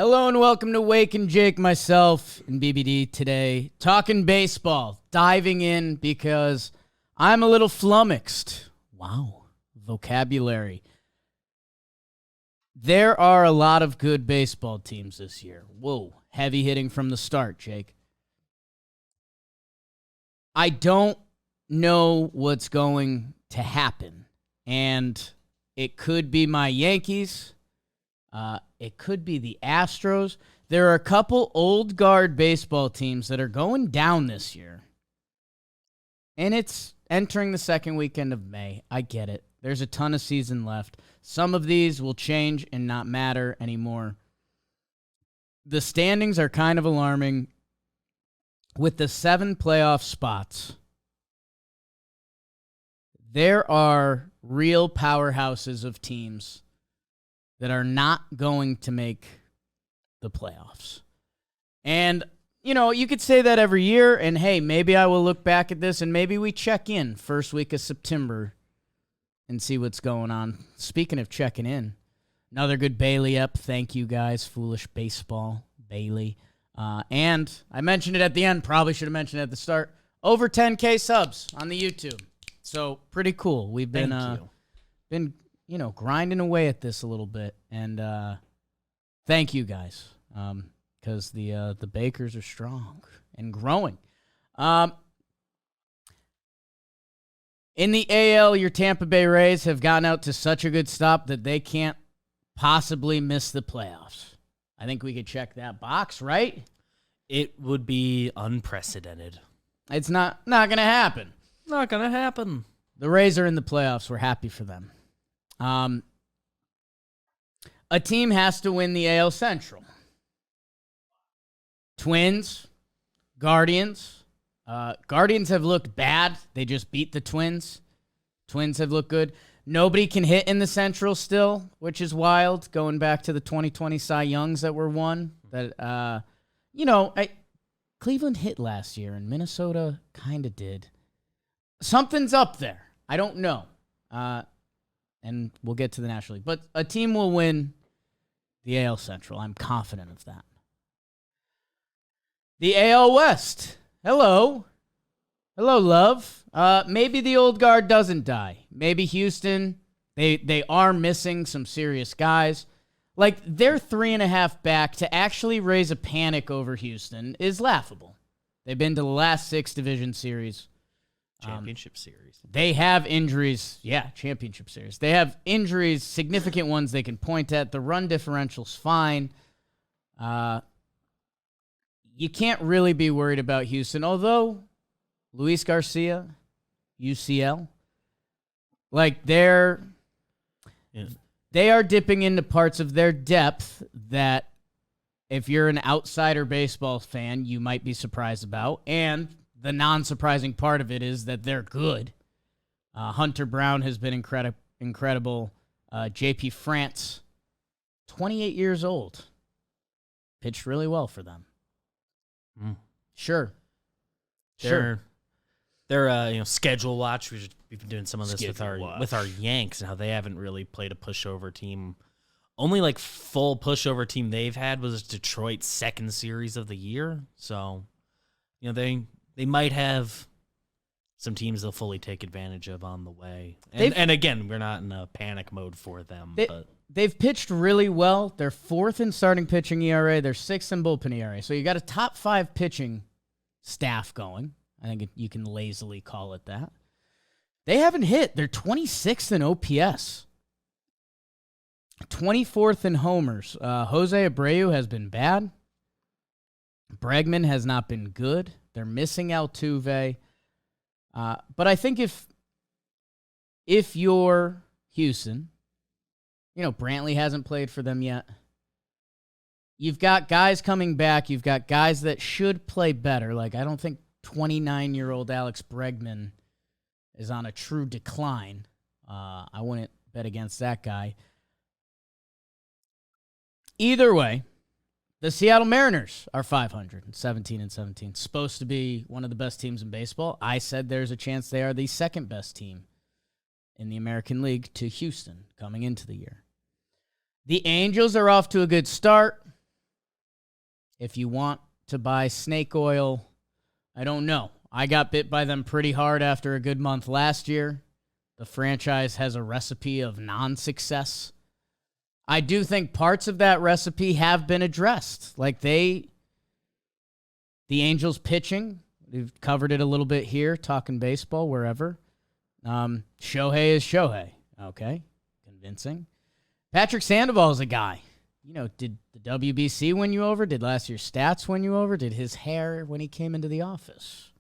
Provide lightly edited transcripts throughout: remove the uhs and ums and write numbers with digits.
Hello and welcome to Wake and Jake, myself and BBD today. Talking baseball, diving in because I'm a little flummoxed. Wow, vocabulary. There are a lot of good baseball teams this year. Whoa, heavy hitting from the start, Jake. I don't know what's going to happen, and it could be my Yankees. It could be the Astros. There are a couple old guard baseball teams that are going down this year. And it's entering the second weekend of May. I get it. There's a ton of season left. Some of these will change and not matter anymore. The standings are kind of alarming. With the 7 playoff spots, there are real powerhouses of teams that are not going to make the playoffs. And, you know, you could say that every year, and hey, maybe I will look back at this and maybe we check in first week of September and see what's going on. Speaking of checking in, another good Bailey up. Thank you guys, Foolish Baseball, Bailey. And I mentioned it at the end, probably should have mentioned it at the start. Over 10K subs on the YouTube. So pretty cool. We've been grinding away at this a little bit, and thank you guys, because the Bakers are strong and growing. In the AL, your Tampa Bay Rays have gotten out to such a good stop that they can't possibly miss the playoffs. I think we could check that box, right? It would be unprecedented. It's not going to happen. Not going to happen. The Rays are in the playoffs. We're happy for them. A team has to win the AL Central. Twins, Guardians. Guardians have looked bad. They just beat the Twins. Twins have looked good. Nobody can hit in the Central still, which is wild, going back to the 2020 Cy Youngs that were won. That, Cleveland hit last year, and Minnesota kind of did. Something's up there. I don't know. And we'll get to the National League. But a team will win the AL Central. I'm confident of that. The AL West. Hello. Hello, love. Maybe the old guard doesn't die. Maybe Houston, they are missing some serious guys. Like, they're 3.5 back. To actually raise a panic over Houston is laughable. They've been to the last 6 division series. Championship series. They have injuries. Yeah, championship series. They have injuries, significant ones they can point at. The run differential's fine. You can't really be worried about Houston, although Luis Garcia, UCL, like they are dipping into parts of their depth that if you're an outsider baseball fan, you might be surprised about. And the non-surprising part of it is that they're good. Hunter Brown has been incredible. JP France, 28 years old, pitched really well for them. Sure. Their schedule watch. We've been doing some of this with our Yanks and how they haven't really played a pushover team. Only like full pushover team they've had was Detroit's second series of the year. So, they might have some teams they'll fully take advantage of on the way. And again, we're not in a panic mode for them. They've pitched really well. They're 4th in starting pitching ERA. They're 6th in bullpen ERA. So you got a top 5 pitching staff going. I think you can lazily call it that. They haven't hit. They're 26th in OPS. 24th in homers. Jose Abreu has been bad. Bregman has not been good. They're missing Altuve. But I think if you're Houston, Brantley hasn't played for them yet. You've got guys coming back. You've got guys that should play better. Like, I don't think 29-year-old Alex Bregman is on a true decline. I wouldn't bet against that guy. Either way, the Seattle Mariners are 500, 17-17. Supposed to be one of the best teams in baseball. I said there's a chance they are the second best team in the American League to Houston coming into the year. The Angels are off to a good start. If you want to buy snake oil, I don't know. I got bit by them pretty hard after a good month last year. The franchise has a recipe of non-success. I do think parts of that recipe have been addressed. Like the Angels pitching, we've covered it a little bit here, talking baseball, wherever. Shohei is Shohei. Okay, convincing. Patrick Sandoval is a guy. Did the WBC win you over? Did last year's stats win you over? Did his hair when he came into the office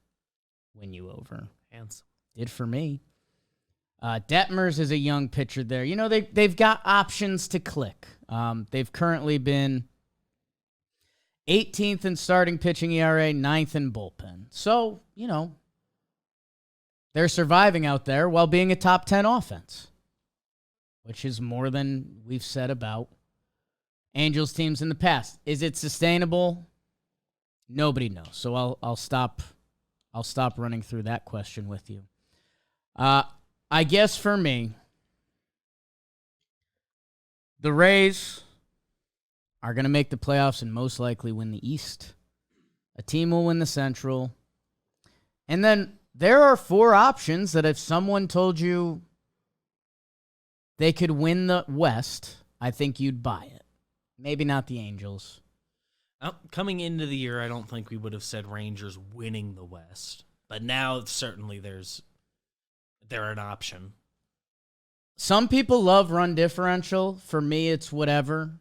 win you over? Handsome. Did for me. Detmers is a young pitcher there. They've got options to click. They've currently been 18th in starting pitching ERA, 9th in bullpen. So, they're surviving out there while being a top 10 offense, which is more than we've said about Angels teams in the past. Is it sustainable? Nobody knows. So I'll stop running through that question with you. I guess for me, the Rays are going to make the playoffs and most likely win the East. A team will win the Central. And then there are 4 options that if someone told you they could win the West, I think you'd buy it. Maybe not the Angels. Coming into the year, I don't think we would have said Rangers winning the West. But now, certainly, they're an option. Some people love run differential. For me, it's whatever.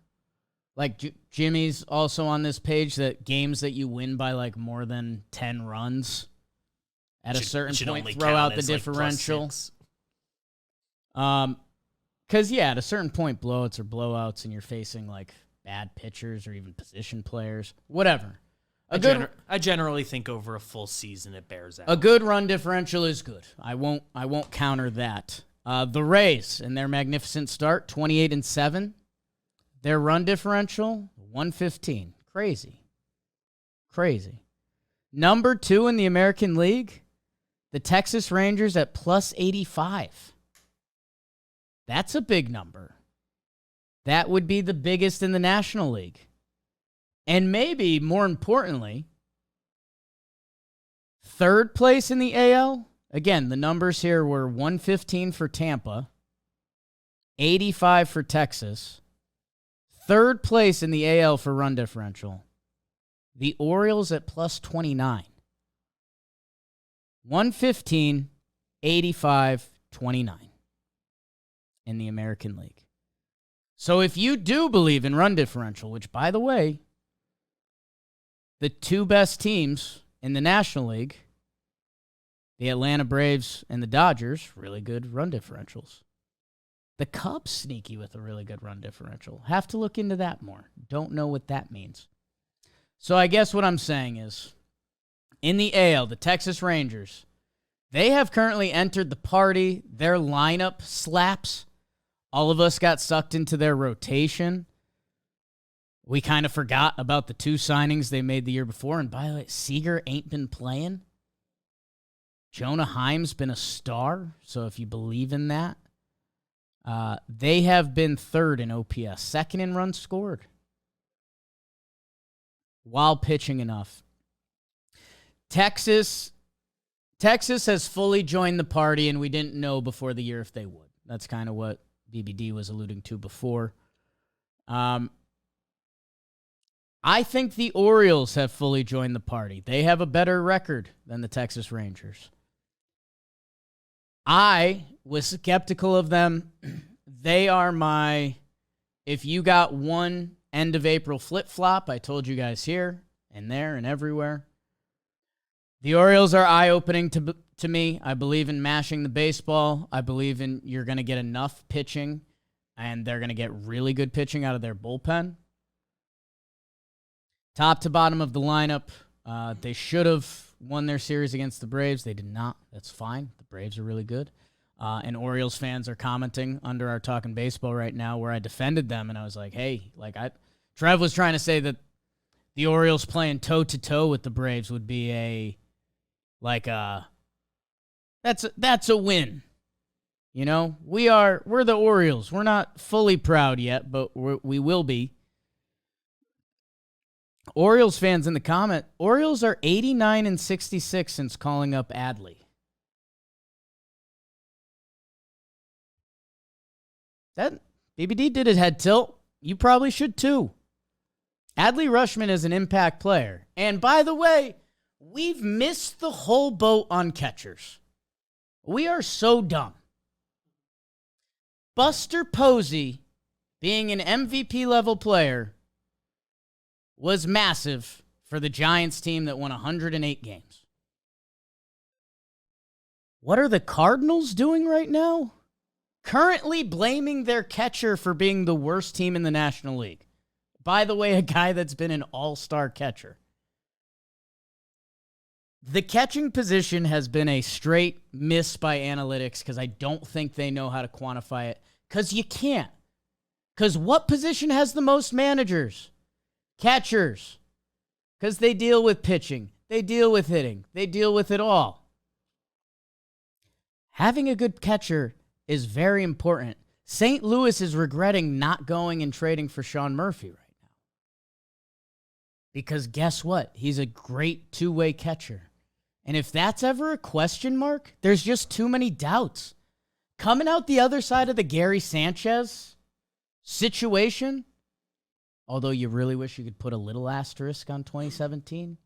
Like Jimmy's also on this page that games that you win by like more than 10 runs at a certain point, throw out the differential. Because, at a certain point, blowouts are blowouts and you're facing like bad pitchers or even position players, whatever. I generally think over a full season it bears out. A good run differential is good. I won't counter that. The Rays in their magnificent start, 28-7. Their run differential, 115. Crazy. Number 2 in the American League, the Texas Rangers at plus 85. That's a big number. That would be the biggest in the National League. And maybe, more importantly, 3rd place in the AL. Again, the numbers here were 115 for Tampa, 85 for Texas. 3rd place in the AL for run differential. The Orioles at plus 29. 115, 85, 29 in the American League. So if you do believe in run differential, which, by the way, the 2 best teams in the National League, the Atlanta Braves and the Dodgers, really good run differentials. The Cubs sneaky with a really good run differential. Have to look into that more. Don't know what that means. So I guess what I'm saying is, in the AL, the Texas Rangers, they have currently entered the party. Their lineup slaps. All of us got sucked into their rotation. We kind of forgot about the 2 signings they made the year before. And by the way, Seager ain't been playing. Jonah Heim's been a star. So if you believe in that, they have been 3rd in OPS, 2nd in runs scored, while pitching enough. Texas has fully joined the party, and we didn't know before the year if they would. That's kind of what BBD was alluding to before. I think the Orioles have fully joined the party. They have a better record than the Texas Rangers. I was skeptical of them. They are my, if you got one end of April flip-flop, I told you guys here and there and everywhere. The Orioles are eye-opening to me. I believe in mashing the baseball. I believe in you're going to get enough pitching, and they're going to get really good pitching out of their bullpen. Top to bottom of the lineup, they should have won their series against the Braves. They did not. That's fine. The Braves are really good. And Orioles fans are commenting under our Talking Baseball right now where I defended them, and I was like, hey, Trev was trying to say that the Orioles playing toe-to-toe with the Braves would be that's a win. You know, we're the Orioles. We're not fully proud yet, but we will be. Orioles fans in the comment, Orioles are 89-66 since calling up Adley. That BBD did his head tilt. You probably should too. Adley Rutschman is an impact player. And by the way, we've missed the whole boat on catchers. We are so dumb. Buster Posey, being an MVP level player, was massive for the Giants team that won 108 games. What are the Cardinals doing right now? Currently blaming their catcher for being the worst team in the National League. By the way, a guy that's been an all-star catcher. The catching position has been a straight miss by analytics because I don't think they know how to quantify it. Because you can't. Because what position has the most managers? Catchers. Because they deal with pitching. They deal with hitting. They deal with it all. Having a good catcher is very important. St. Louis is regretting not going and trading for Sean Murphy right now. Because guess what? He's a great two-way catcher. And if that's ever a question mark, there's just too many doubts. Coming out the other side of the Gary Sanchez situation, although you really wish you could put a little asterisk on 2017.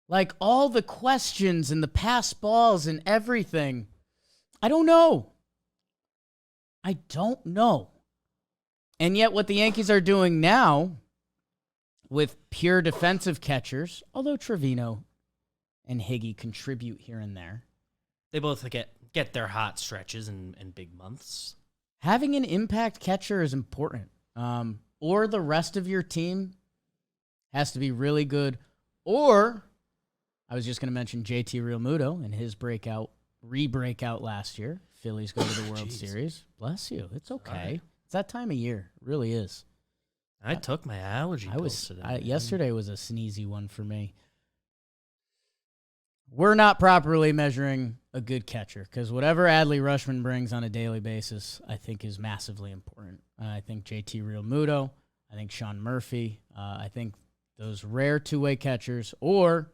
Like all the questions and the pass balls and everything. I don't know. And yet what the Yankees are doing now with pure defensive catchers, although Trevino and Higgy contribute here and there. They both get their hot stretches and big months. Having an impact catcher is important. Or the rest of your team has to be really good. Or, I was just going to mention JT Realmuto and his re-breakout last year. Phillies go to the World Series. Bless you. It's okay. Right. It's that time of year. It really is. I took my allergy pills today. Yesterday was a sneezy one for me. We're not properly measuring a good catcher because whatever Adley Rutschman brings on a daily basis, I think is massively important. I think JT Realmuto, I think Sean Murphy, I think those rare two-way catchers, or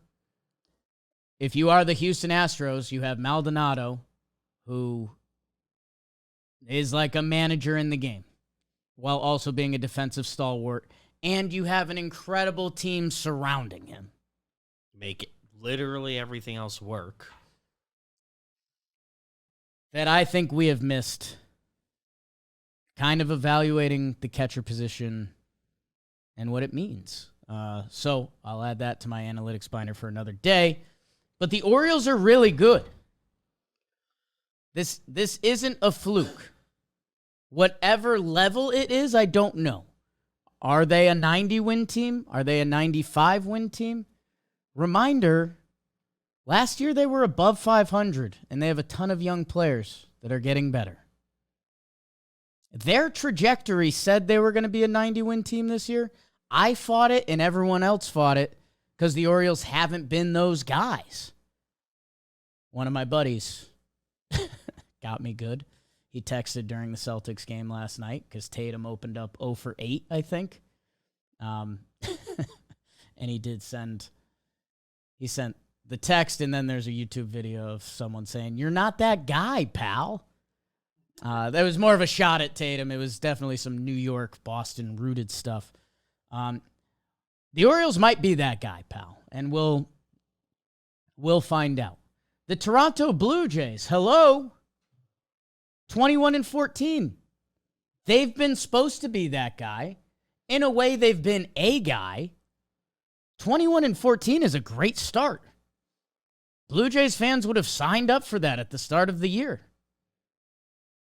if you are the Houston Astros, you have Maldonado, who is like a manager in the game while also being a defensive stalwart, and you have an incredible team surrounding him. Make it literally everything else work. That I think we have missed kind of evaluating the catcher position and what it means. So I'll add that to my analytics binder for another day. But the Orioles are really good. This isn't a fluke. Whatever level it is, I don't know. Are they a 90-win team? Are they a 95-win team? Reminder, last year they were above 500, and they have a ton of young players that are getting better. Their trajectory said they were going to be a 90-win team this year. I fought it, and everyone else fought it because the Orioles haven't been those guys. One of my buddies got me good. He texted during the Celtics game last night because Tatum opened up 0 for 8, I think. And he sent the text, and then there's a YouTube video of someone saying, "You're not that guy, pal." That was more of a shot at Tatum. It was definitely some New York, Boston-rooted stuff. The Orioles might be that guy, pal, and we'll find out. The Toronto Blue Jays, hello, 21-14. They've been supposed to be that guy. In a way, they've been a guy. 21-14 is a great start. Blue Jays fans would have signed up for that at the start of the year.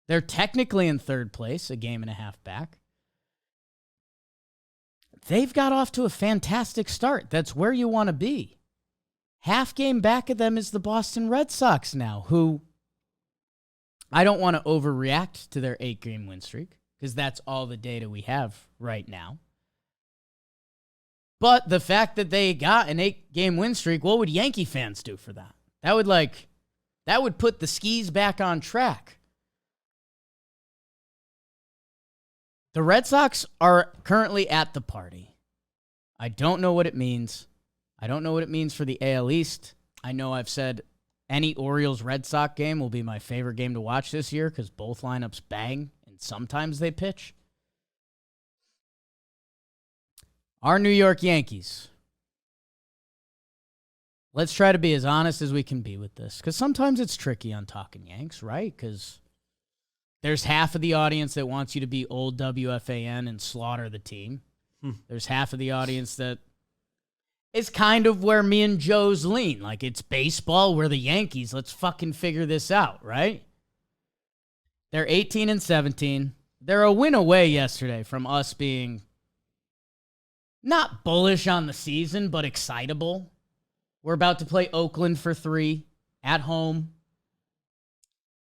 They're technically in third place, a game and a half back. They've got off to a fantastic start. That's where you want to be. Half game back of them is the Boston Red Sox now, who I don't want to overreact to their 8-game win streak because that's all the data we have right now. But the fact that they got an 8-game win streak, what would Yankee fans do for that? That would put the skis back on track. The Red Sox are currently at the party. I don't know what it means. I don't know what it means for the AL East. I know I've said any Orioles-Red Sox game will be my favorite game to watch this year because both lineups bang, and sometimes they pitch. Our New York Yankees. Let's try to be as honest as we can be with this, because sometimes it's tricky on Talking Yanks, right? Because there's half of the audience that wants you to be old WFAN and slaughter the team. There's half of the audience that is kind of where me and Joe's lean. Like, it's baseball, we're the Yankees. Let's fucking figure this out, right? They're 18-17. They're a win away yesterday from us being not bullish on the season, but excitable. We're about to play Oakland for 3 at home.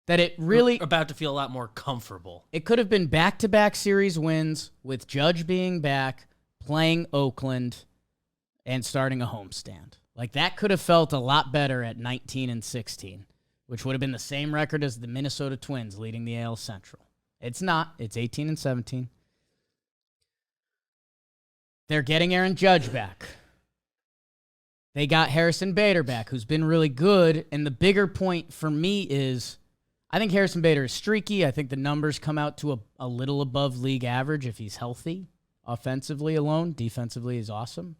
That it really... We're about to feel a lot more comfortable. It could have been back-to-back series wins with Judge being back, playing Oakland, and starting a homestand. Like, that could have felt a lot better at 19-16, which would have been the same record as the Minnesota Twins leading the AL Central. It's not. It's 18-17. They're getting Aaron Judge back. They got Harrison Bader back, who's been really good. And the bigger point for me is I think Harrison Bader is streaky. I think the numbers come out to a little above league average if he's healthy. Offensively alone, defensively is awesome.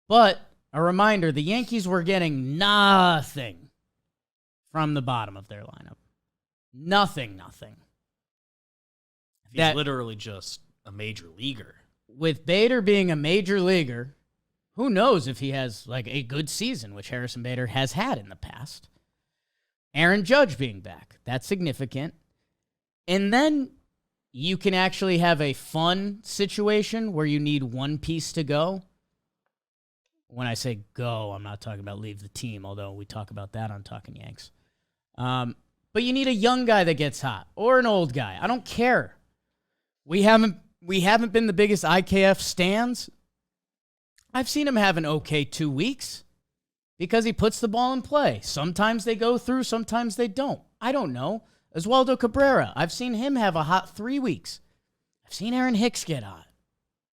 But a reminder, the Yankees were getting nothing from the bottom of their lineup. Nothing. He's literally just a major leaguer. With Bader being a major leaguer, who knows if he has like a good season, which Harrison Bader has had in the past. Aaron Judge being back, that's significant. And then you can actually have a fun situation where you need one piece to go. When I say go, I'm not talking about leave the team, although we talk about that on Talking Yanks. But you need a young guy that gets hot or an old guy. I don't care. We haven't been the biggest IKF stans. I've seen him have an okay 2 weeks because he puts the ball in play. Sometimes they go through, sometimes they don't. I don't know. Oswaldo Cabrera, I've seen him have a hot 3 weeks. I've seen Aaron Hicks get hot.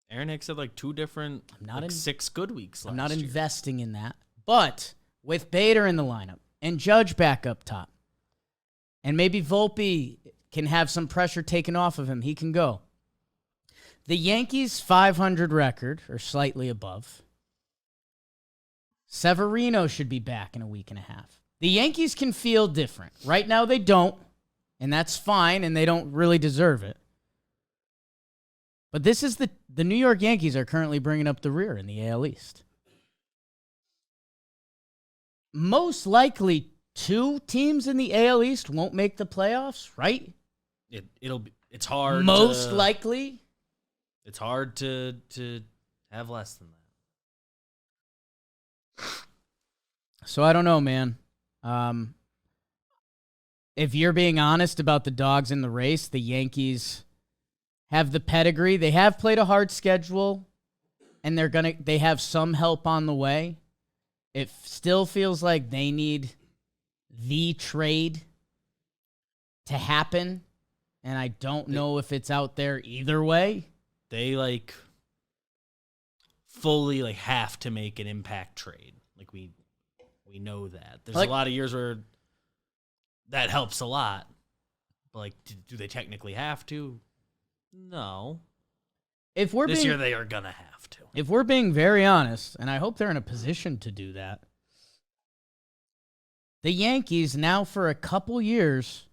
Aaron Hicks had like 2 different, 6 good weeks last I'm not year. investing in that. But with Bader in the lineup and Judge back up top, and maybe Volpe can have some pressure taken off of him, he can go. The Yankees' 500 record, or slightly above. Severino should be back in a week and a half. The Yankees can feel different. Right now they don't, and that's fine, and they don't really deserve it. But this is the New York Yankees are currently bringing up the rear in the AL East. Most likely 2 teams in the AL East won't make the playoffs, right? It's hard. Most likely. It's hard to have less than that. So I don't know, man. If you're being honest about the dogs in the race, the Yankees have the pedigree. They have played a hard schedule, and they have some help on the way. It still feels like they need the trade to happen, and I don't know if it's out there either way. They fully have to make an impact trade. We know that. There's a lot of years where that helps a lot. But do they technically have to? No. This year they are gonna have to. If we're being very honest, and I hope they're in a position to do that, the Yankees now for a couple years,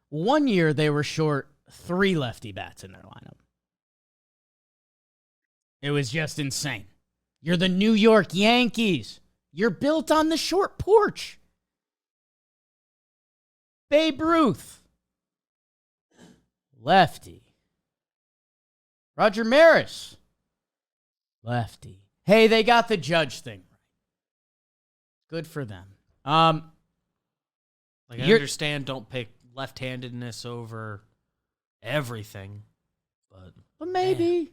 1 year they were short 3 lefty bats in their lineup. It was just insane. You're the New York Yankees. You're built on the short porch. Babe Ruth. Lefty. Roger Maris. Lefty. Hey, they got the Judge thing right. Good for them. I understand don't pick left-handedness over everything, but maybe. Man.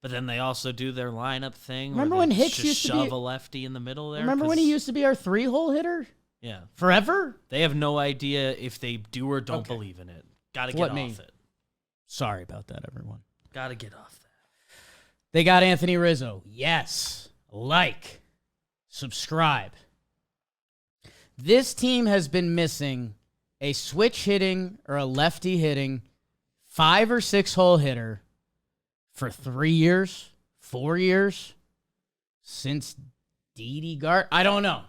But then they also do their lineup thing. Remember when Hicks used to shove a lefty in the middle there? Remember when he used to be our 3-hole hitter? Yeah. Forever? They have no idea if they do or don't believe in it. Got to get off it. Sorry about that, everyone. Got to get off They got Anthony Rizzo. Yes. Like. Subscribe. This team has been missing a switch hitting or a lefty hitting 5 or 6 hole hitter for 3 years, 4 years, since Didi Gart. I don't know.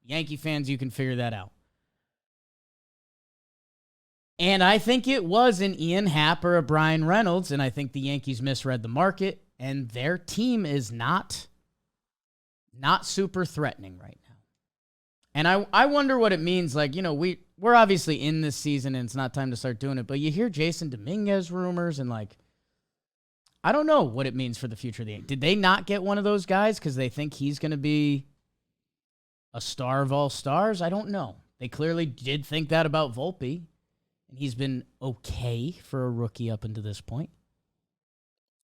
Yankee fans, you can figure that out. And I think it was an Ian Happ or a Brian Reynolds, and I think the Yankees misread the market, and their team is not super threatening right now. And I wonder what it means. Like, we're obviously in this season, and it's not time to start doing it, but you hear Jason Dominguez rumors, and like, I don't know what it means for the future of the Yankees. Did they not get one of those guys because they think he's going to be a star of all stars? I don't know. They clearly did think that about Volpe, and he's been okay for a rookie up until this point.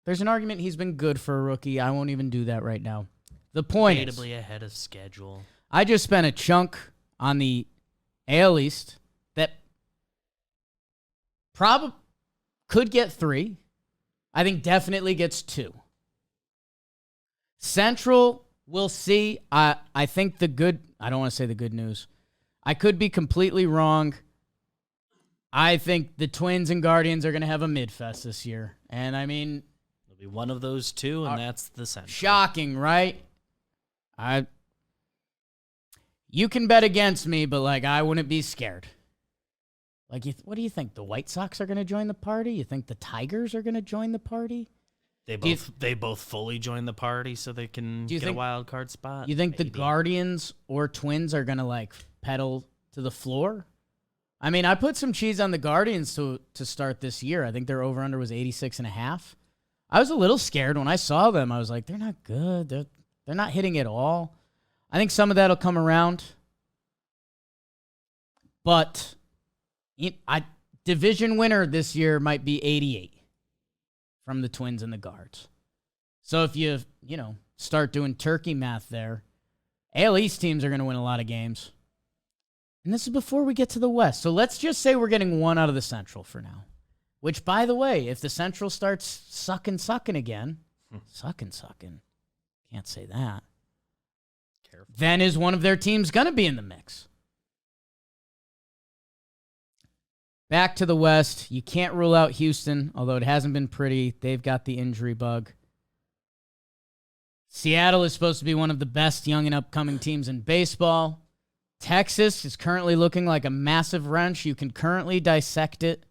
There's an argument he's been good for a rookie. I won't even do that right now. The point is, ahead of schedule. I just spent a chunk on the AL East that probably could get 3. I think definitely gets 2. Central, we'll see. I think I don't want to say the good news. I could be completely wrong. I think the Twins and Guardians are going to have a mid-fest this year. And I mean, it'll be one of those two, and that's the Central. Shocking, right? You can bet against me, but like, I wouldn't be scared. Like, what do you think? The White Sox are going to join the party? You think the Tigers are going to join the party? They both fully join the party so they can get a wild card spot. You think the Guardians or Twins are going to like pedal to the floor? I mean, I put some cheese on the Guardians to start this year. I think their over-under was 86.5. I was a little scared when I saw them. I was like, they're not good. They're not hitting at all. I think some of that will come around. But division winner this year might be 88 from the Twins and the Guards. So if you start doing turkey math there, AL East teams are going to win a lot of games. And this is before we get to the West. So let's just say we're getting 1 out of the Central for now. Which, by the way, if the Central starts sucking again, sucking, can't say that, careful, then is one of their teams going to be in the mix? Back to the West. You can't rule out Houston, although it hasn't been pretty. They've got the injury bug. Seattle is supposed to be one of the best young and upcoming teams in baseball. Texas is currently looking like a massive wrench. You can currently dissect it,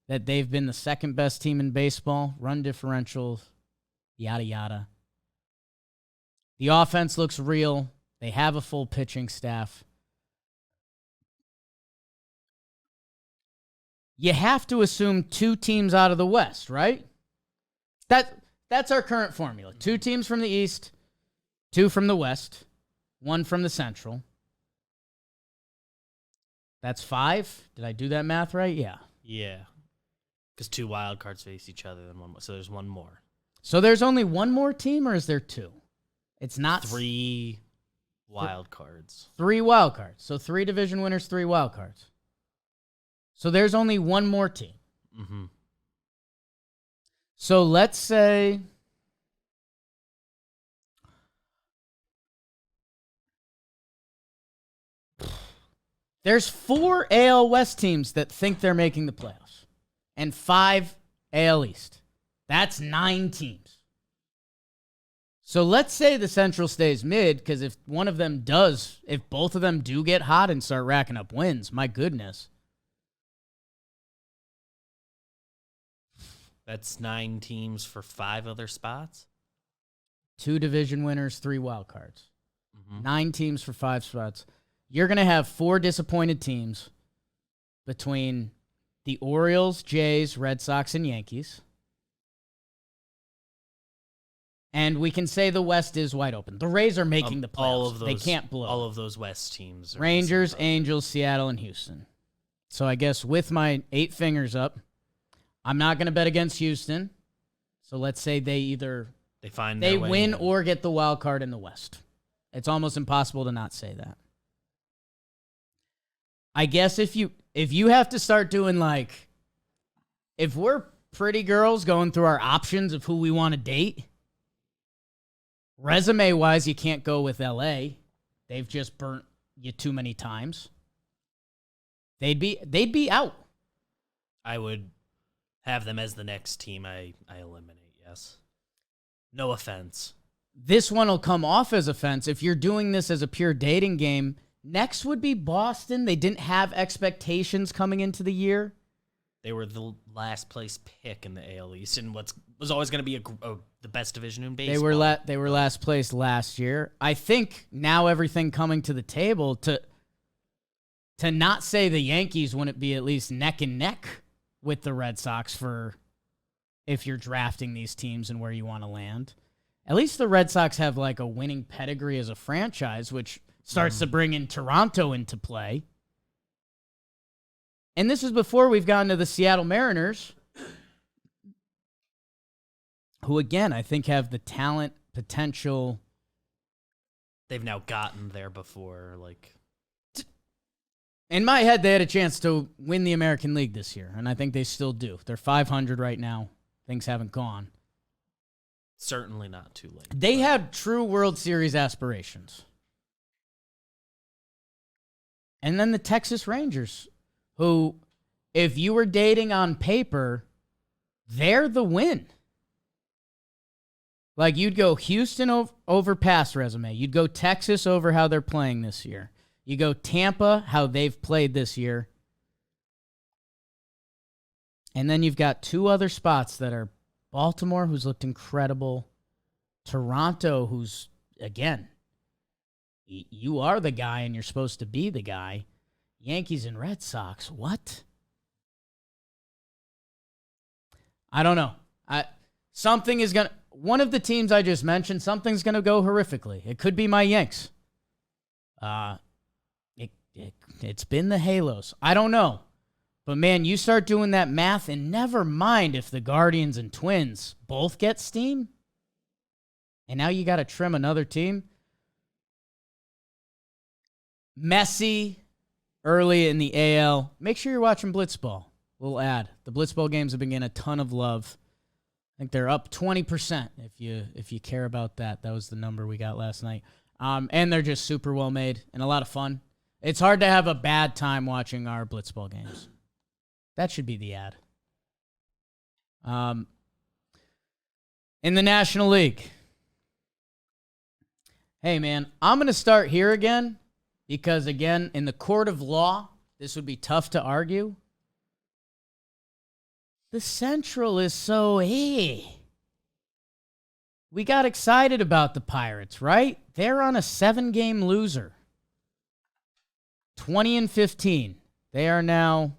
that they've been the second best team in baseball. Run differential, yada, yada. The offense looks real. They have a full pitching staff. You have to assume 2 teams out of the West, right? That's our current formula. 2 teams from the East, 2 from the West, 1 from the Central. That's 5. Did I do that math right? Yeah. Yeah. Because 2 wild cards face each other, then 1 more. So there's 1 more. So there's only 1 more team, or is there 2? It's not 3 wild cards. 3 wild cards. So 3 division winners, 3 wild cards. So there's only 1 more team. Mm-hmm. So let's say there's 4 AL West teams that think they're making the playoffs and 5 AL East. That's 9 teams. So let's say the Central stays mid, because if one of them does, if both of them do get hot and start racking up wins, my goodness. That's 9 teams for 5 other spots? 2 division winners, 3 wild cards. 9 teams for 5 spots. You're going to have 4 disappointed teams between the Orioles, Jays, Red Sox, and Yankees. And we can say the West is wide open. The Rays are making the playoffs. All of those, they can't blow. All of those West teams. Rangers, Angels, Seattle, and Houston. So I guess with my 8 fingers up, I'm not going to bet against Houston. So let's say they win or get the wild card in the West. It's almost impossible to not say that. I guess if you have to start doing like, if we're pretty girls going through our options of who we want to date, Resume-wise, you can't go with LA. They've just burnt you too many times. They'd be out. I would have them as the next team I eliminate, yes. No offense. This one will come off as offense. If you're doing this as a pure dating game, next would be Boston. They didn't have expectations coming into the year. They were the last place pick in the AL East, and what was always going to be the best division in baseball. They were last place last year. I think now everything coming to the table to not say the Yankees wouldn't be at least neck and neck with the Red Sox for if you're drafting these teams and where you want to land. At least the Red Sox have like a winning pedigree as a franchise, which starts to bring in Toronto into play. And this is before we've gotten to the Seattle Mariners, who, again, I think have the talent, potential. They've now gotten there before. In my head, they had a chance to win the American League this year, and I think they still do. They're 500 right now. Things haven't gone. Certainly not too late. They had true World Series aspirations. And then the Texas Rangers, who, if you were dating on paper, they're the win. Like, you'd go Houston over past resume. You'd go Texas over how they're playing this year. You go Tampa, how they've played this year. And then you've got two other spots that are Baltimore, who's looked incredible. Toronto, who's, again, you are the guy and you're supposed to be the guy. Yankees and Red Sox, what? I don't know. Something is going to... One of the teams I just mentioned, something's going to go horrifically. It could be my Yanks. It's been the Halos. I don't know. But, man, you start doing that math, and never mind if the Guardians and Twins both get steam, and now you got to trim another team. Messy early in the AL. Make sure you're watching Blitzball. Little ad. The Blitzball games have been getting a ton of love. I think they're up 20% if you care about that. That was the number we got last night. And they're just super well made and a lot of fun. It's hard to have a bad time watching our Blitzball games. That should be the ad. In the National League. Hey, man, I'm going to start here again because, again, in the court of law, this would be tough to argue. The Central is so, We got excited about the Pirates, right? They're on a 7-game loser. 20-15. They are now...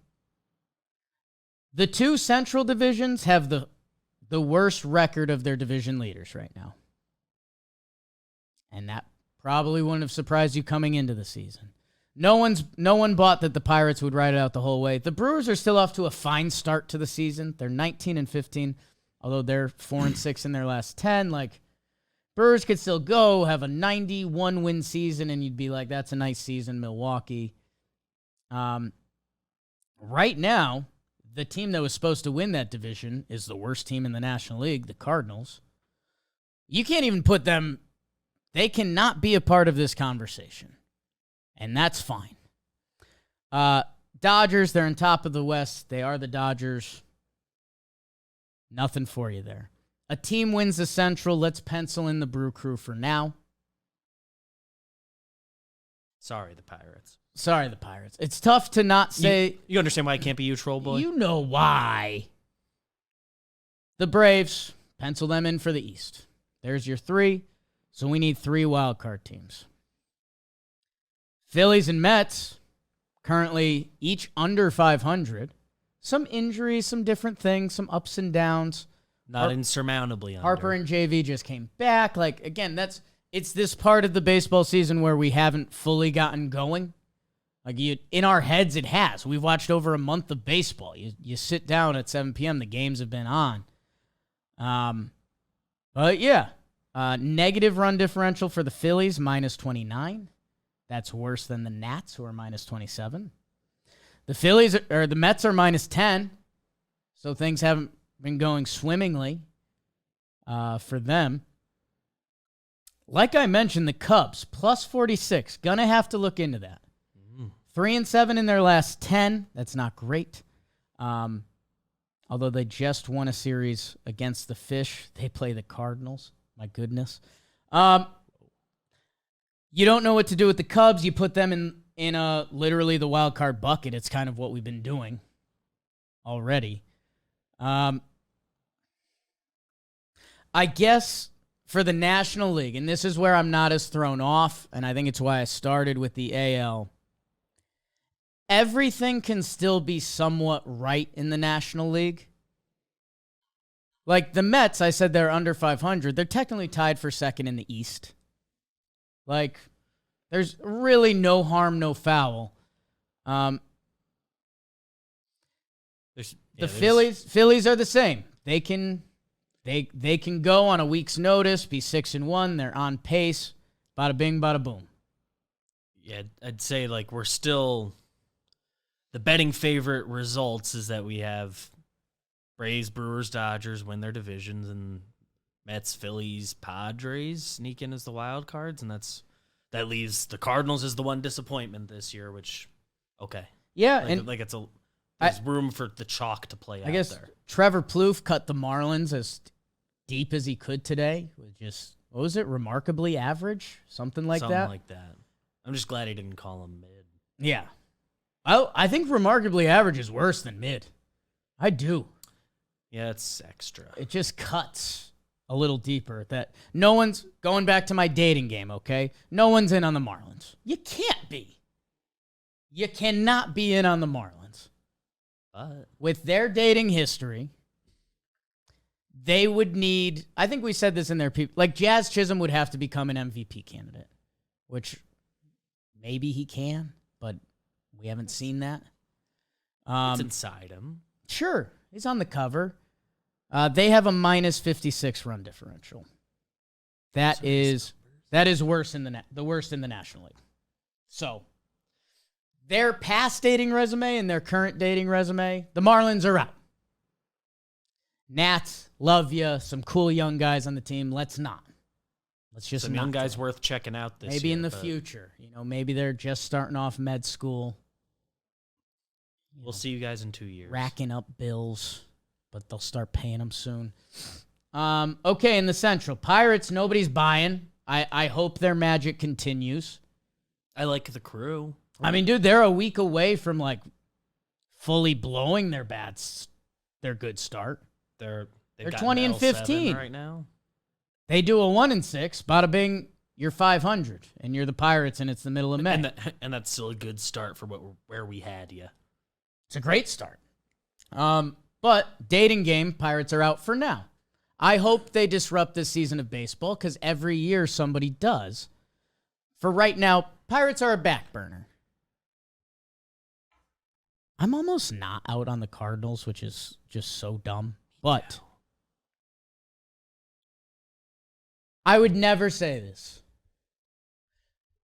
The two Central divisions have the worst record of their division leaders right now. And that probably wouldn't have surprised you coming into the season. No one bought that the Pirates would ride it out the whole way. The Brewers are still off to a fine start to the season. They're 19-15, although they're 4-6 in their last 10. Like, Brewers could still go, have a 91-win season, and you'd be like, that's a nice season, Milwaukee. Right now, the team that was supposed to win that division is the worst team in the National League, the Cardinals. You can't even put them... They cannot be a part of this conversation. And that's fine. Dodgers, they're on top of the West. They are the Dodgers. Nothing for you there. A team wins the Central. Let's pencil in the Brew Crew for now. Sorry, the Pirates. It's tough to not say... You understand why I can't be you, troll boy? You know why. The Braves, pencil them in for the East. There's your 3. So we need 3 wildcard teams. Phillies and Mets, currently each under 500. Some injuries, some different things, some ups and downs. Not insurmountably under. Harper and JV just came back. Like, again, it's this part of the baseball season where we haven't fully gotten going. Like, in our heads, it has. We've watched over a month of baseball. You sit down at 7 p.m., the games have been on. But, yeah. Negative run differential for the Phillies, -29. That's worse than the Nats, who are -27. The Mets are -10. So things haven't been going swimmingly for them. Like I mentioned, the Cubs, plus 46. Gonna have to look into that. 3-7 in their last 10. That's not great. Although they just won a series against the Fish. They play the Cardinals. My goodness. You don't know what to do with the Cubs. You put them in literally the wild card bucket. It's kind of what we've been doing already. I guess for the National League, and this is where I'm not as thrown off, and I think it's why I started with the AL. Everything can still be somewhat right in the National League. Like the Mets, I said they're under 500. They're technically tied for second in the East. Like, there's really no harm, no foul. The Phillies are the same. They can go on a week's notice, be 6-1. They're on pace. Bada bing, bada boom. Yeah, I'd say like we're still. The betting favorite results is that we have Braves, Brewers, Dodgers win their divisions, and Mets, Phillies, Padres sneak in as the wild cards, and that leaves the Cardinals as the one disappointment this year. Which, okay, yeah, there's room for the chalk to play out. I guess there. Trevor Plouffe cut the Marlins as deep as he could today. With just what was it, remarkably average, something like that. I'm just glad he didn't call him mid. Yeah. I think remarkably average is worse than mid. I do. Yeah, it's extra. It just cuts a little deeper. That no one's going back to my dating game, okay? No one's in on the Marlins. You can't be. You cannot be in on the Marlins. But with their dating history, they would need, I think we said this in their people, like Jazz Chisholm would have to become an MVP candidate, which maybe he can, but we haven't seen that. It's inside him. Sure. He's on the cover. They have a minus 56 run differential. That is worse in the worst in the National League. So, their past dating resume and their current dating resume, the Marlins are out. Nats, love you. Some cool young guys on the team. Let's not. Let's just some young guys worth checking out this maybe year, in the future. Maybe they're just starting off med school. We'll see you guys in 2 years. Racking up bills, but they'll start paying them soon. Okay, in the Central. Pirates, nobody's buying. I hope their magic continues. I like the Crew. I mean, dude, they're a week away from, like, fully blowing their good start. They're 20-15 right now. They do a 1-6. Bada bing, you're 500, and you're the Pirates, and it's the middle of May. And that's still a good start for where we had you. It's a great start. But dating game, Pirates are out for now. I hope they disrupt this season of baseball because every year somebody does. For right now, Pirates are a back burner. I'm almost not out on the Cardinals, which is just so dumb. But I would never say this.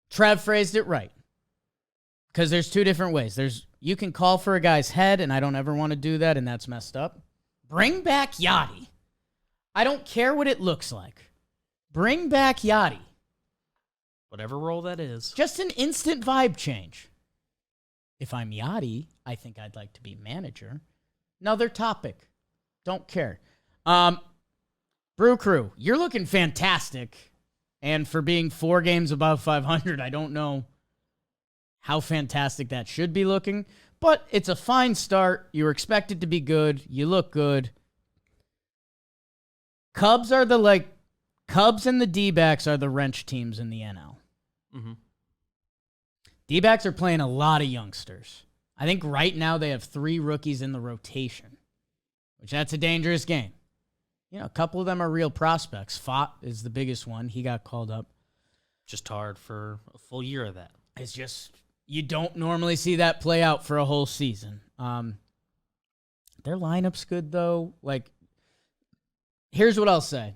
Trev phrased it right. Because there's two different ways. You can call for a guy's head, and I don't ever want to do that, and that's messed up. Bring back Yachty. I don't care what it looks like. Bring back Yachty. Whatever role that is. Just an instant vibe change. If I'm Yachty, I think I'd like to be manager. Another topic. Don't care. Brew Crew, you're looking fantastic. And for being 4 games above 500, I don't know how fantastic that should be looking. But it's a fine start. You were expected to be good. You look good. Cubs and the D-backs are the wrench teams in the NL. Mm-hmm. D-backs are playing a lot of youngsters. I think right now they have 3 rookies in the rotation, which that's a dangerous game. A couple of them are real prospects. Fott is the biggest one. He got called up. Just hard for a full year of that. It's just, you don't normally see that play out for a whole season. Their lineup's good, though. Like, here's what I'll say.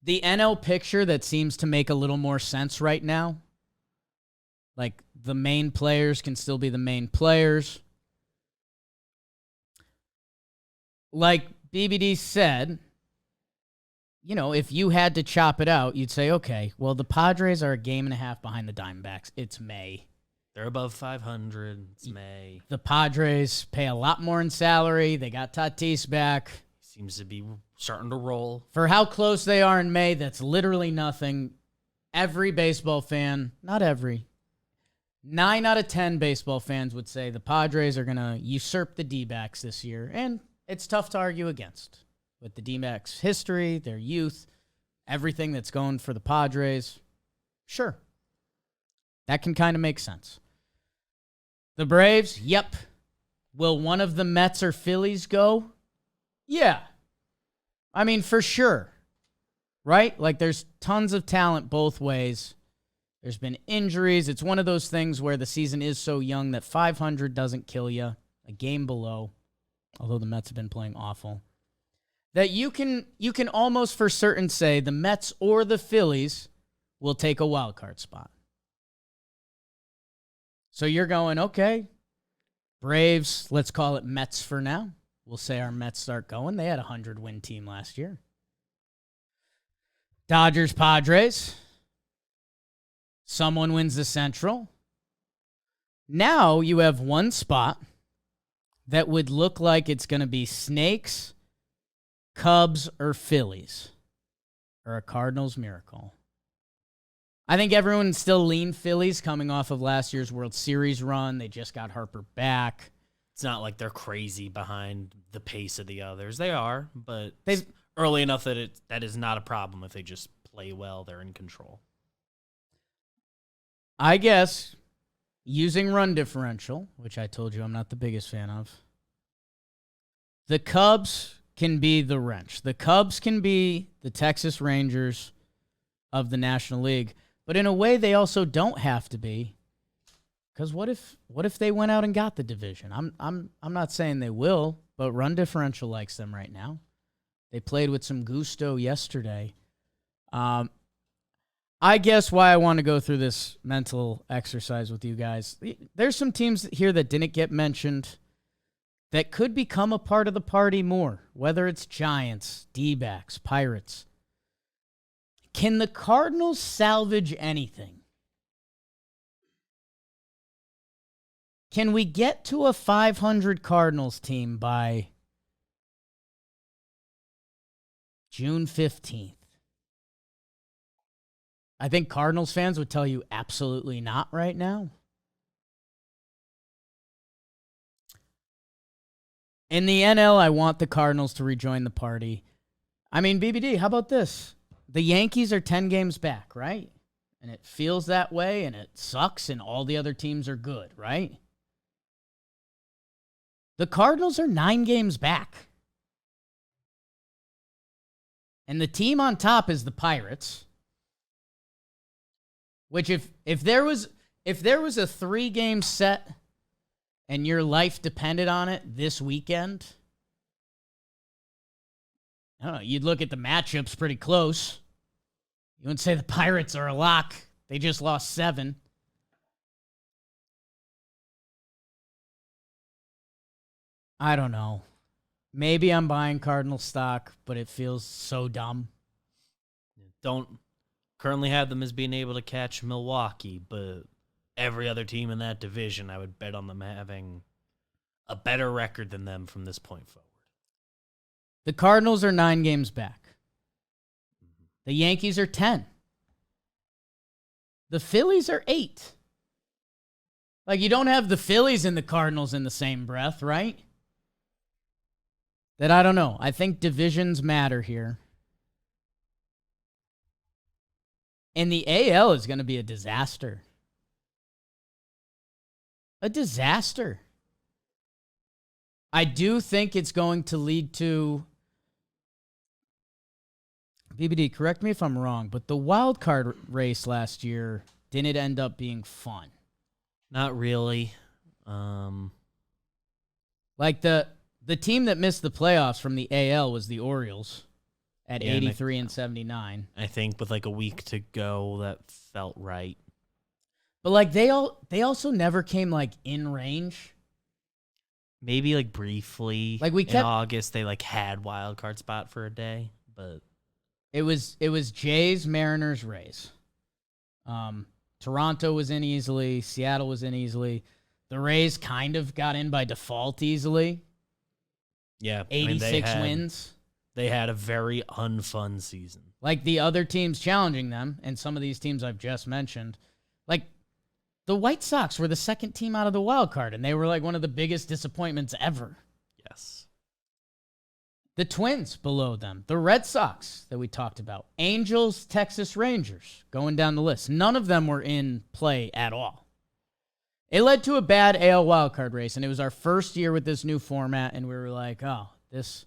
The NL picture that seems to make a little more sense right now, like the main players can still be the main players. Like BBD said, if you had to chop it out, you'd say, okay, well, the Padres are a game and a half behind the Diamondbacks. It's May. They're above 500. It's May. The Padres pay a lot more in salary. They got Tatis back. Seems to be starting to roll. For how close they are in May, that's literally nothing. Every baseball fan, not every, 9 out of 10 baseball fans would say the Padres are going to usurp the D-backs this year, and it's tough to argue against. With the D-backs' history, their youth, everything that's going for the Padres, sure. That can kind of make sense. The Braves, yep. Will one of the Mets or Phillies go? Yeah. I mean, for sure. Right? Like, there's tons of talent both ways. There's been injuries. It's one of those things where the season is so young that 500 doesn't kill you. A game below, although the Mets have been playing awful, that you can almost for certain say the Mets or the Phillies will take a wild card spot. So you're going, okay, Braves, let's call it Mets for now. We'll say our Mets start going. They had a 100-win team last year. Dodgers, Padres. Someone wins the Central. Now you have one spot that would look like it's going to be Snakes, Cubs, or Phillies, or a Cardinals miracle. I think everyone still lean Phillies coming off of last year's World Series run. They just got Harper back. It's not like they're crazy behind the pace of the others. They are, but it's early enough that that is not a problem if they just play well. They're in control. I guess using run differential, which I told you I'm not the biggest fan of, the Cubs can be the wrench. The Cubs can be the Texas Rangers of the National League, but in a way they also don't have to be. Because what if they went out and got the division? I'm not saying they will, but run differential likes them right now. They played with some gusto yesterday. I guess why I want to go through this mental exercise with you guys. There's some teams here that didn't get mentioned that could become a part of the party more, whether it's Giants, D-backs, Pirates. Can the Cardinals salvage anything? Can we get to a 500 Cardinals team by June 15th? I think Cardinals fans would tell you absolutely not right now. In the NL, I want the Cardinals to rejoin the party. I mean, BBD, how about this? The Yankees are 10 games back, right? And it feels that way, and it sucks, and all the other teams are good, right? The Cardinals are 9 games back. And the team on top is the Pirates. Which if there was a 3-game set and your life depended on it this weekend, I don't know, you'd look at the matchups pretty close. You wouldn't say the Pirates are a lock. They just lost 7. I don't know. Maybe I'm buying Cardinal stock, but it feels so dumb. Don't currently have them as being able to catch Milwaukee, but every other team in that division, I would bet on them having a better record than them from this point forward. The Cardinals are 9 games back. The Yankees are 10. The Phillies are 8. Like, you don't have the Phillies and the Cardinals in the same breath, right? That I don't know. I think divisions matter here. And the AL is going to be a disaster. A disaster. I do think it's going to lead to... BBD, correct me if I'm wrong, but the wild card race last year didn't end up being fun. Not really. Like the team that missed the playoffs from the AL was the Orioles at 83 and 79. I think with like a week to go, that felt right. But like they also never came like in range. Maybe like briefly. Like in August, they like had wild card spot for a day, but It was Jays, Mariners, Rays. Toronto was in easily. Seattle was in easily. The Rays kind of got in by default easily. Yeah. 86 wins. They had a very unfun season. Like the other teams challenging them, and some of these teams I've just mentioned, like the White Sox were the second team out of the wild card, and they were like one of the biggest disappointments ever. Yes. The Twins below them. The Red Sox that we talked about. Angels, Texas Rangers, going down the list. None of them were in play at all. It led to a bad AL wildcard race, and it was our first year with this new format, and we were like, oh, this...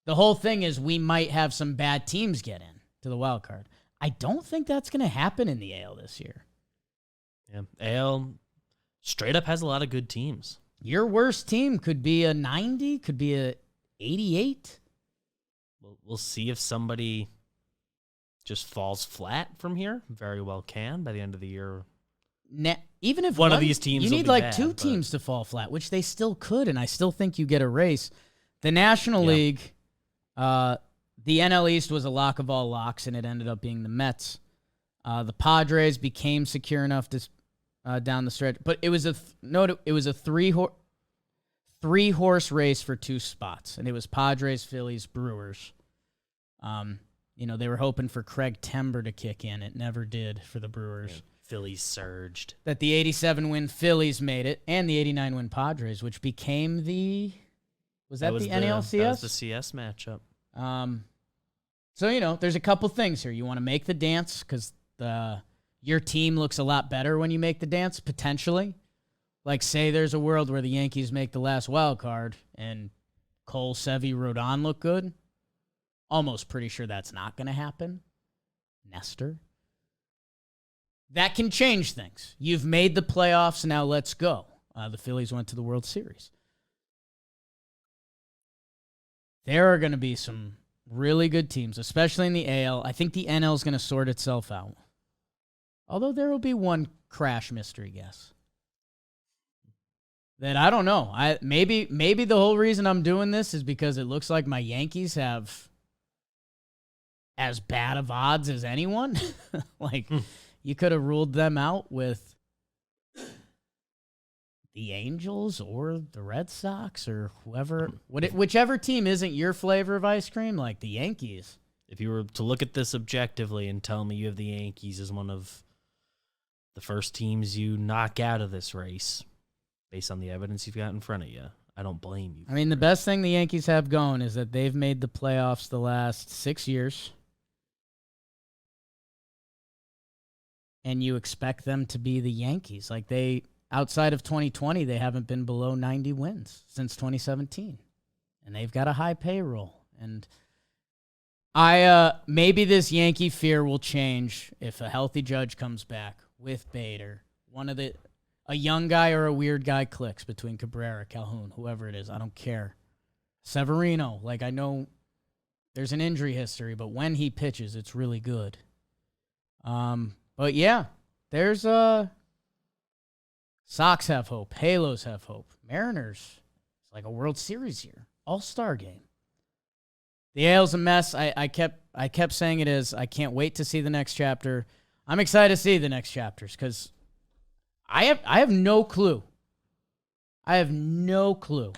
The whole thing is we might have some bad teams get in to the wild card. I don't think that's going to happen in the AL this year. Yeah, AL straight up has a lot of good teams. Your worst team could be a 90, could be a 88. We'll see if somebody just falls flat from here. Very well can by the end of the year. Even if one of these teams, you need like two teams to fall flat, which they still could, and I still think you get a race. The National League, the NL East was a lock of all locks, and it ended up being the Mets. The Padres became secure enough to down the stretch, but it was a three-horse race for two spots, and it was Padres, Phillies, Brewers. They were hoping for Craig Tember to kick in. It never did for the Brewers. Yeah. Phillies surged. That the 87-win Phillies made it, and the 89-win Padres, which became the... Was that the NLCS? That was the CS matchup. So, there's a couple things here. You want to make the dance because your team looks a lot better when you make the dance, potentially. Like, say there's a world where the Yankees make the last wild card and Cole, Sevy, Rodon look good. Almost pretty sure that's not going to happen. Nestor. That can change things. You've made the playoffs, now let's go. The Phillies went to the World Series. There are going to be some really good teams, especially in the AL. I think the NL is going to sort itself out. Although there will be one crash mystery guess. That I don't know. Maybe the whole reason I'm doing this is because it looks like my Yankees have as bad of odds as anyone. You could have ruled them out with the Angels or the Red Sox or whoever, whichever team isn't your flavor of ice cream, like the Yankees. If you were to look at this objectively and tell me you have the Yankees as one of the first teams you knock out of this race, based on the evidence you've got in front of you, I don't blame you. I mean, the best thing the Yankees have going is that they've made the playoffs the last 6 years. And you expect them to be the Yankees. Like outside of 2020, they haven't been below 90 wins since 2017. And they've got a high payroll. And maybe this Yankee fear will change if a healthy Judge comes back with Bader. A young guy or a weird guy clicks between Cabrera, Calhoun, whoever it is. I don't care. Severino, I know there's an injury history, but when he pitches, it's really good. But yeah, there's Sox have hope. Halos have hope. Mariners, it's like a World Series year. All-star game. The AL's a mess. I kept saying it is. I can't wait to see the next chapter. I'm excited to see the next chapters because I have no clue. I have no clue.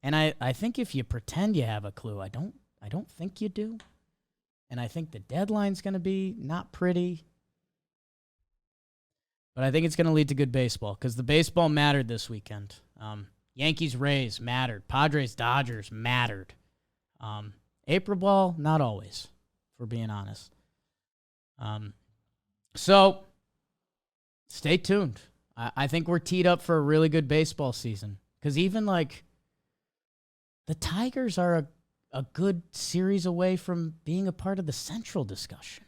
And I think if you pretend you have a clue, I don't think you do. And I think the deadline's going to be not pretty. But I think it's going to lead to good baseball because the baseball mattered this weekend. Yankees-Rays mattered. Padres-Dodgers mattered. April ball, not always, if we're being honest. So, stay tuned. I think we're teed up for a really good baseball season. Because even, the Tigers are a good series away from being a part of the Central discussion.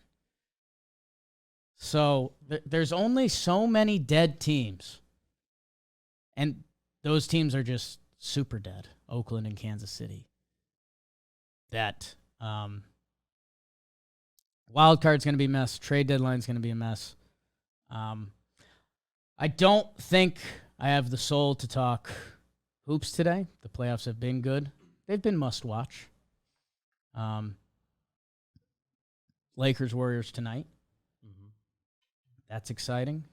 So there's only so many dead teams. And those teams are just super dead. Oakland and Kansas City. That wild card's going to be a mess. Trade deadline's going to be a mess. I don't think I have the soul to talk hoops today. The playoffs have been good. They've been must-watch. Lakers Warriors tonight. Mm-hmm. That's exciting.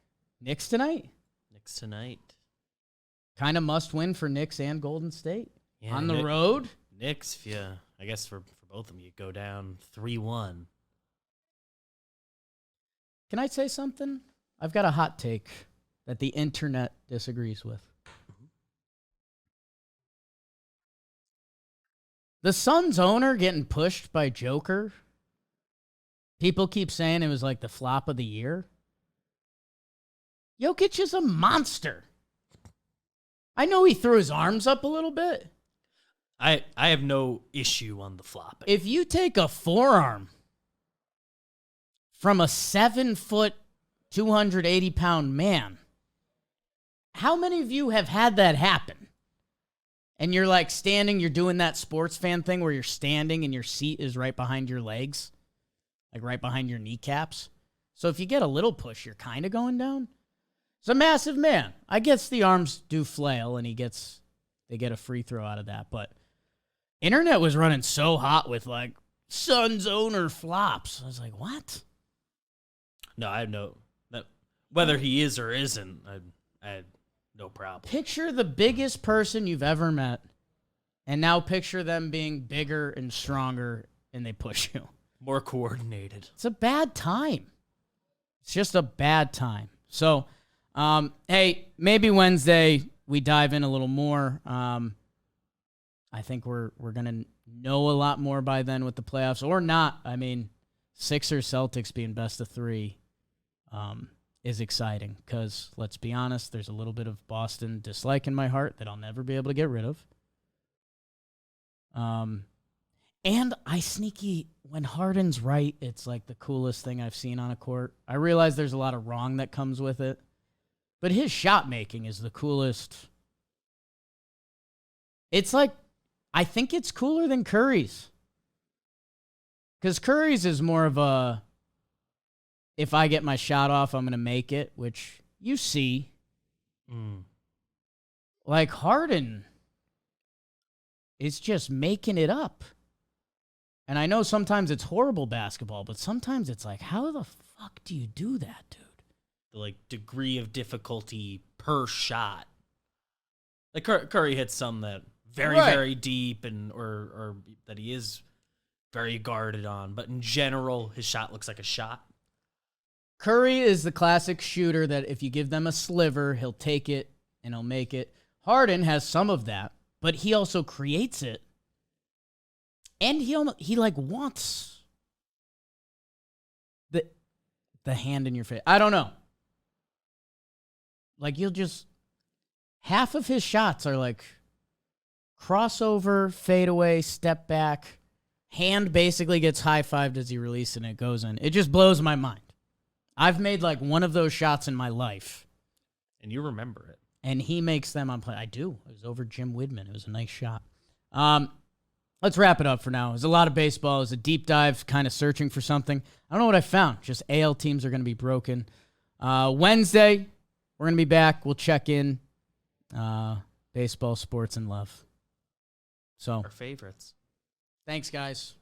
Knicks tonight. Kind of must win for Knicks and Golden State. Yeah, on the road. Knicks, yeah. I guess for both of them, you go down 3-1. Can I say something? I've got a hot take that the internet disagrees with. The Suns owner getting pushed by Joker. People keep saying it was like the flop of the year. Jokic is a monster. I know he threw his arms up a little bit. I have no issue on the flopping. If you take a forearm from a 7-foot, 280-pound man, how many of you have had that happen? And you're like standing, you're doing that sports fan thing where you're standing and your seat is right behind your legs, like right behind your kneecaps. So if you get a little push, you're kind of going down. It's a massive man. I guess the arms do flail and they get a free throw out of that. But internet was running so hot with like Suns owner flops. I was like, what? No, I have whether he is or isn't, I had no problem. Picture the biggest person you've ever met, and now picture them being bigger and stronger, and they push you. More coordinated. It's a bad time. It's just a bad time. So, hey, maybe Wednesday we dive in a little more. I think we're gonna know a lot more by then with the playoffs, or not. I mean, Sixers Celtics being best of 3 is exciting because, let's be honest, there's a little bit of Boston dislike in my heart that I'll never be able to get rid of. And when Harden's right, it's like the coolest thing I've seen on a court. I realize there's a lot of wrong that comes with it, but his shot making is the coolest. It's like, I think it's cooler than Curry's. Because Curry's is more of a, if I get my shot off, I'm going to make it, which you see. Like Harden is just making it up. And I know sometimes it's horrible basketball, but sometimes it's like, how the fuck do you do that, dude? The like degree of difficulty per shot. Like Curry hits some that very deep and or that he is very guarded on, but in general, his shot looks like a shot. Curry is the classic shooter that if you give them a sliver, he'll take it and he'll make it. Harden has some of that, but he also creates it. And he like wants the hand in your face. I don't know. Like half of his shots are like crossover, fadeaway, step back. Hand basically gets high-fived as he releases and it goes in. It just blows my mind. I've made like one of those shots in my life. And you remember it. And he makes them on play. I do. It was over Jim Widman. It was a nice shot. Let's wrap it up for now. It was a lot of baseball. It was a deep dive, kind of searching for something. I don't know what I found. Just AL teams are going to be broken. Wednesday, we're going to be back. We'll check in. Baseball, sports, and love. So our favorites. Thanks, guys.